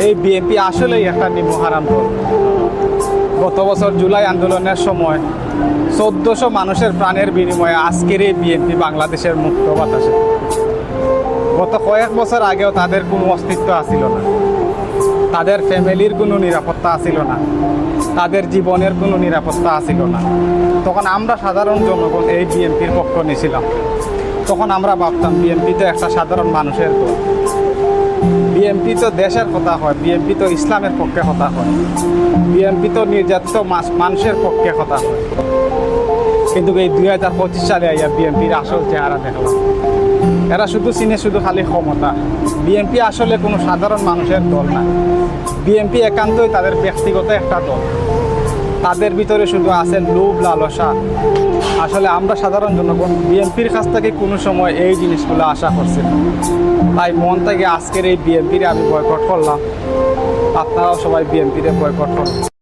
এই বিএনপি আসলেই একটা নিম্নহারাম দল। গত বছর জুলাই আন্দোলনের সময় 1400 মানুষের প্রাণের বিনিময়ে আজকের এই বিএনপি বাংলাদেশের মুক্ত বাতাসে। গত কয়েক বছর আগেও তাদের কোনো অস্তিত্ব আসিল না, তাদের ফ্যামিলির কোনো নিরাপত্তা আসিল না, তাদের জীবনের কোনো নিরাপত্তা আসিল না। তখন আমরা সাধারণ জনগণ এই বিএনপির পক্ষ নিয়েছিলাম। তখন আমরা ভাবতাম বিএনপি তো একটা সাধারণ মানুষের দল, বিএনপি তো দেশের কথা হয়, বিএনপি তো ইসলামের পক্ষে কথা হয়, বিএনপি তো নির্যাতিত মানুষের পক্ষে কথা হয়। কিন্তু এই 2025 সালে আইয়া বিএনপির আসল চেহারা দেখলাম। এরা শুধু চিনে শুধু খালি ক্ষমতা। বিএনপি আসলে কোনো সাধারণ মানুষের দল না, বিএনপি একান্তই তাদের ব্যক্তিগত একটা দল। তাদের ভিতরে শুধু আছে লোভ লালসা। আসলে আমরা সাধারণ জনগণ বিএনপির কাছ থেকে কোনো সময় এই জিনিসগুলো আশা করছি না। তাই মন থেকে আজকের এই বিএনপির আমি বয়কট করলাম। আপনারাও সবাই বিএনপিতে বয়কট করুন।